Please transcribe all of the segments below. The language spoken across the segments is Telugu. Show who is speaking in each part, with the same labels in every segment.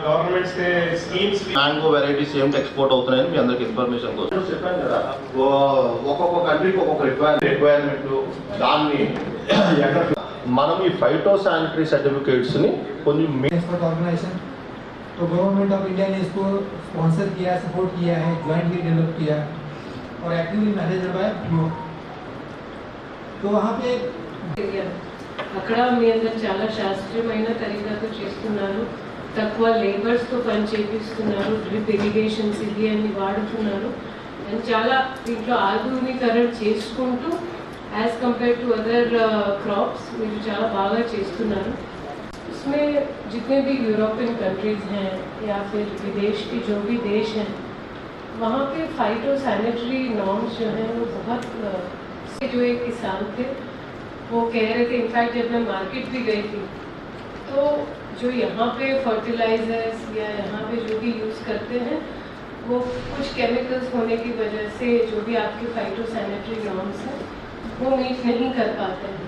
Speaker 1: గవర్నమెంట్ స్కీమ్స్ మ్యాంగో వెరైటీస్ ఏమిటి ఎక్స్పోర్ట్ అవుతున్నాయని మీ అందరికి ఇన్ఫర్మేషన్ కోసం చెప్పాను కదా. ఒక్కొక్క కంట్రీకి ఒక్కొక్క రిక్వైర్మెంట్ దాన్ని మనం ఈ ఫైటో శానిటరీ सर्टिफिकेट्स ని కొన్ని
Speaker 2: एक्सपर्ट ऑर्गेनाइजेशन तो गवर्नमेंट ऑफ इंडिया ने इसको स्पॉन्सर किया, सपोर्ट किया है, ज्वाइंटली डेवलप किया और एक्टिवली मैनेज्ड बाय फ्लो. तो वहाँ पे
Speaker 3: అక్కడ మీ అందరు చాలా శాస్త్రీయమైన తరీకాతో చేస్తున్నారు, తక్కువ లేబర్స్తో పని చేపిస్తున్నారు, డ్రిప్ ఇరిగేషన్స్ ఇది అన్ని వాడుతున్నారు అండ్ చాలా దీంట్లో ఆధునీకరణ చేసుకుంటూ as compare to other crops మీరు చాలా బాగా చేస్తున్నారు. इसमें जितने भी यूरोपियन कंट्रीज़ हैं या फिर विदेश के जो भी देश हैं वहाँ पे फाइटो सैनिटरी नॉर्म्स जो हैं वो बहुत जो एक किसान थे वो कह रहे थे, इनफैक्ट जब मैं मार्केट भी गई थी तो जो यहाँ पे फर्टिलाइजर्स या यहाँ पे जो भी यूज़ करते हैं वो कुछ केमिकल्स होने की वजह से जो भी आपके फाइटो सैनिटरी नॉर्म्स हैं वो मीट नहीं कर पाते हैं.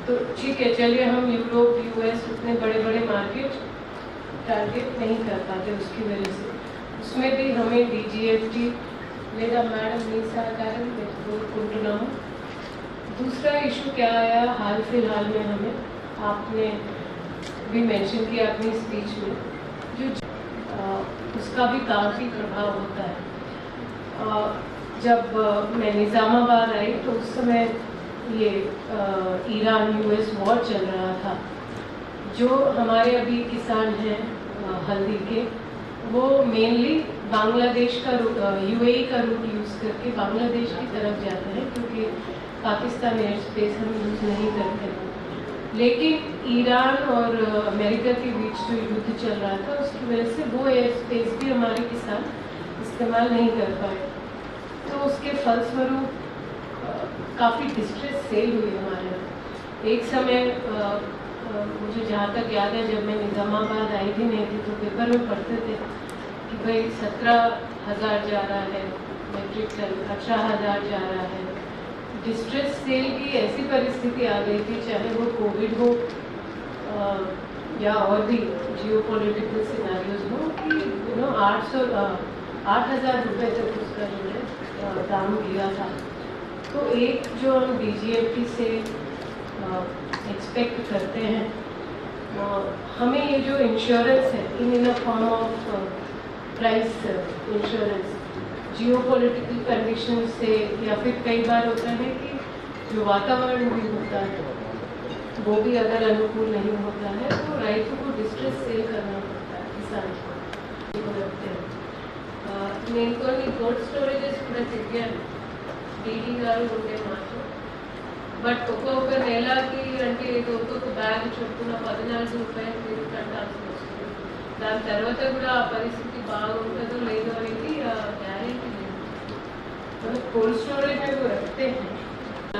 Speaker 3: तो ठीक है, चलिए हम यूरोप यूएस उतने बड़े बड़े मार्केट टारगेट नहीं कर पाते उसकी वजह से. उसमें भी हमें DGFT లేదా मैडम మీ సహకారం కోరుకుంటున్నాము. दूसरा इशू क्या आया हाल फिलहाल में हमें आपने भी मेंशन किया अपनी स्पीच में, जो उसका भी काफ़ी प्रभाव होता है. जब मैं निज़ामाबाद आई तो उस समय ये ईरान US वॉर चल रहा था. जो हमारे अभी किसान हैं हल्दी के वो मेनली बांग्लादेश का UAE का रूट यूज़ करके बांग्लादेश की तरफ जाते हैं क्योंकि पाकिस्तान एयर स्पेस हम यूज़ नहीं करते. लेकिन ईरान और अमेरिका के बीच जो युद्ध चल रहा था उसकी वजह से वो एयर स्पेस भी हमारे किसान इस्तेमाल नहीं कर पाए. तो उसके फलस्वरूप काफ़ी डिस्ट्रेस सेल हुई हमारे यहाँ. एक समय मुझे जहाँ तक याद है जब मैं निज़ामाबाद आई भी नहीं थी तो पेपर में पढ़ते थे कि भाई 17,000 जा रहा है मेट्रिक टन, 18,000 जा रहा है. डिस्ट्रेस सेल की ऐसी परिस्थिति आ गई थी, चाहे वो कोविड हो या और भी जियोपॉलिटिकल सिनेरियोज हो, कि 8,000 रुपये तक उसका जो है दाम गिरा था. तो एक जो हम DGFT से एक्सपेक्ट करते हैं हमें ये जो इंश्योरेंस है in a form of price insurance geopolitical condition से या फिर कई बार होता है कि जो वातावरण भी होता है वो भी अगर अनुकूल नहीं होता है तो राइतों को डिस्ट्रेस सेल करना पड़ता है किसान को रखते हैं. నేను కొన్ని కోల్డ్ స్టోరేజెస్ కూడా చెప్పాను డీడీ గారు ఉండే మాకు. బట్ ఒక్కొక్క నెలకి అంటే ఒక్కొక్క బ్యాగ్ చొప్పున 14 రూపాయలు మీరు కట్టాల్సి వస్తుంది. దాని తర్వాత కూడా ఆ పరిస్థితి బాగుంటుందో లేదో అనేది గ్యారెంటీ లేదు. मतलब कोल्ड स्टोरेज में वो रखते हैं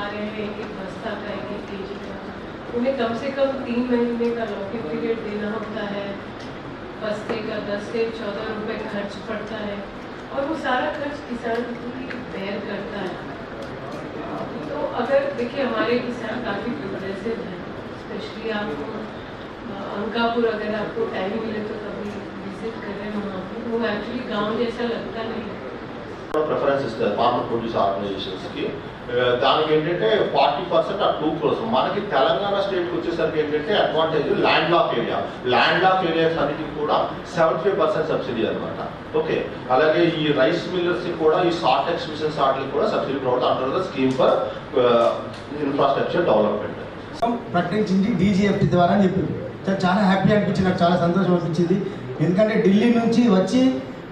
Speaker 3: आ रहे हैं एक बस्ता का 1 kg का, उन्हें कम से कम 3 महीने का लॉकिंग पीरियड देना होता है. बस्ते का 10 से 14 रुपये खर्च पड़ता है और वो सारा खर्च किसान ही बेयर करता है. तो अगर देखिए हमारे किसान काफ़ी प्रोग्रेसिव हैं, स्पेशली आपको अंकापुर अगर आपको टाइम मिले तो कभी विजिट करें वहाँ पर. वो एक्चुअली गांव जैसा लगता नहीं है.
Speaker 1: ప్రిఫరెన్స్ ఇస్తారు ఫార్మర్ ప్రొడ్యూస్ ఆర్గనైజేషన్స్కి. దానికి ఏంటంటే 40% ఆ 2 crores. మనకి తెలంగాణ స్టేట్కి వచ్చేసరికి ఏంటంటే advantage land lock area. Land lock areas అన్నిటికి కూడా 75% సబ్సిడీ అనమాట. ఓకే, అలాగే ఈ రైస్ మిల్లర్స్కి కూడా ఈ సార్టెక్స్ మిషన్స్ వాటికి కూడా subsidy provide under the scheme for infrastructure development
Speaker 4: ప్రకటించింది DGFT ద్వారా అని చెప్పారు. చాలా హ్యాపీ అనిపించింది, నాకు చాలా సంతోషం అనిపించింది. ఎందుకంటే ఢిల్లీ నుంచి వచ్చి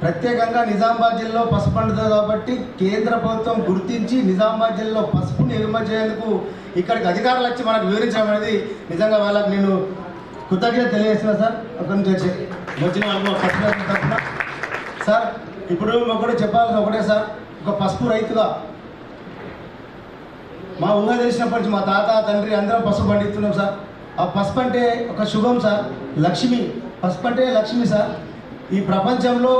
Speaker 4: ప్రత్యేకంగా నిజామాబాద్ జిల్లాలో పసుపు పండుతుంది కాబట్టి కేంద్ర ప్రభుత్వం గుర్తించి నిజామాబాద్ జిల్లాలో పసుపుని ఎగుమతి చేసేందుకు ఇక్కడికి అధికారులు వచ్చి మనకు వివరించడం అనేది నిజంగా వాళ్ళకి నేను కృతజ్ఞత తెలియజేస్తున్నా సార్. అక్కడి నుంచి వచ్చి వచ్చిన పసుపు తరఫున సార్ ఇప్పుడు ఒకటి చెప్పాల్సిన ఒకటే సార్, ఒక పసుపు రైతుగా మా ఊహ తెలిసినప్పటి నుంచి మా తాత తండ్రి అందరం పసుపు పండిస్తున్నాం సార్. ఆ పసుపు అంటే ఒక శుభం సార్, లక్ష్మి. పసుపు అంటే లక్ష్మి సార్. ఈ ప్రపంచంలో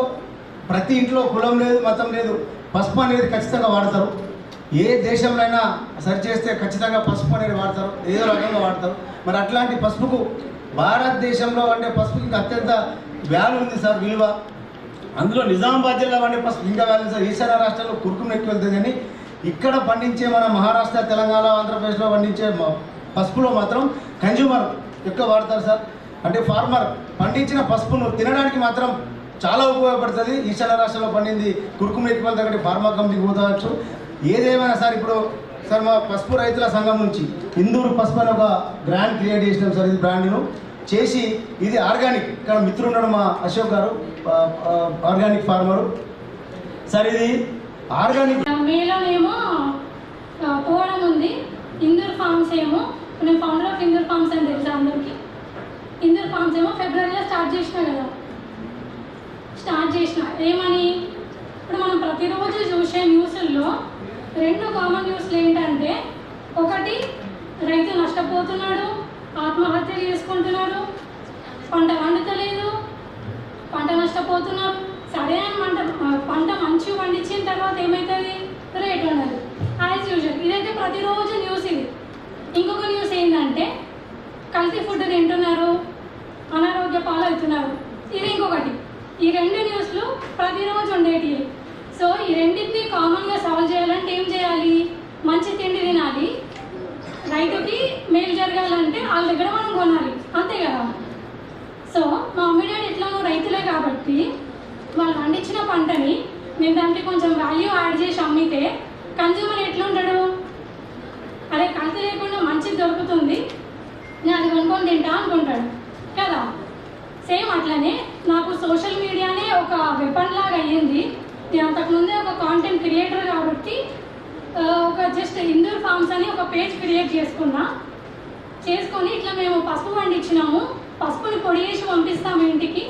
Speaker 4: ప్రతి ఇంట్లో కులం లేదు, మతం లేదు, పసుపు అనేది ఖచ్చితంగా వాడతారు. ఏ దేశంలో అయినా సర్చ్ చేస్తే ఖచ్చితంగా పసుపు అనేది వాడతారు, ఏదో రకంగా వాడతారు. మరి అట్లాంటి పసుపుకు భారతదేశంలో అంటే పసుపుకి అత్యంత వాల్యూ ఉంది సార్, విలువ. అందులో నిజామాబాద్ జిల్లా పండే పసుపు ఇంకా వాల్యూ సార్. ఈశాన్య రాష్ట్రాల్లో కురుకును ఎక్కువ వెళ్తుంది, కానీ ఇక్కడ పండించే మన మహారాష్ట్ర, తెలంగాణ, ఆంధ్రప్రదేశ్లో పండించే పసుపులో మాత్రం కన్జ్యూమర్ ఎక్కువ వాడతారు సార్. అంటే ఫార్మర్ పండించిన పసుపును తినడానికి మాత్రం చాలా ఉపయోగపడుతుంది. ఈశాన్య రాష్ట్రంలో పండింది కురుకును ఎక్కువ వెళ్తే ఫార్మా కంపెనీకి పోవచ్చు. ఏదేమైనా సార్, ఇప్పుడు సార్ మా పసుపు రైతుల సంఘం నుంచి ఇందూరు పసుపు అని ఒక బ్రాండ్ క్రియేట్ చేసినాం సార్. ఇది బ్రాండ్ను చేసి ఇది ఆర్గానిక్, ఇక్కడ మిత్రుడు ఉన్నాడు మా Ashok garu, organic farmer sir. ఇది ఆర్గానిక్.
Speaker 5: మేలోనేమో పోవడం ఉంది, ఇందూర్ ఫార్మ్స్ ఏమో, నేను ఫౌండర్ ఆఫ్ ఇందూర్ ఫార్మ్స్ అని తెలుసా అందరికీ. ఇందూర్ ఫార్మ్స్ ఏమో ఫిబ్రవరిలో స్టార్ట్ చేసిన కదా, స్టార్ట్ చేసిన ఏమని, ఇప్పుడు మనం ప్రతిరోజు చూసే న్యూస్ల్లో 2 కామన్ న్యూస్లు ఏంటంటే, ఒకటి రైతు నష్టపోతున్నాడు, ఆత్మహత్యలు చేసుకుంటున్నాడు, పంట వండుతలేదు, పంట నష్టపోతున్నారు. సరే అని పంట మంచిగా పండించిన తర్వాత ఏమవుతుంది, రేట్ ఉండదు యాజ్ యూజువల్. ఇదైతే ప్రతిరోజు న్యూస్ ఇది. ఇంకొక న్యూస్ ఏంటంటే కల్తీ ఫుడ్ తింటున్నారు, అనారోగ్య పాలవుతున్నారు, ఇది ఇంకొకటి. ఈ 2 న్యూస్లు ప్రతిరోజు ఉండేటివి. సో ఈ రెండింటిని కామన్గా సాల్వ్ చేయాలంటే ఏం చేయాలి, మంచి తిండి తినాలి, రైతుకి మేలు జరగాలంటే వాళ్ళ దగ్గర మనం కొనాలి, అంతే కదా. సో మా మమ్మీ డాడీ ఎట్లానో రైతులే కాబట్టి వాళ్ళు పండించిన పంటని నేను దానికి కొంచెం వాల్యూ యాడ్ చేసి అమ్మితే కన్జ్యూమర్ ఎట్లా ఉంటాడు, అరే కల్తీ లేకుండా మంచిది దొరుకుతుంది, నేను అది కొనుక్కొని తింటా అనుకుంటాడు కదా. సేమ్ అట్లనే నాకు సోషల్ మీడియానే ఒక వెపన్ లాగా అయ్యింది. నేను అంతకుముందే ఒక కాంటెంట్ క్రియేటర్ కాబట్టి ఒక జస్ట్ ఇందూర్ ఫార్మ్స్ అని ఒక పేజ్ క్రియేట్ చేసుకొని ఇట్లా మేము పసుపు పండించినాము, పసుపుని పొడి చేసి పంపిస్తాము ఇంటికి,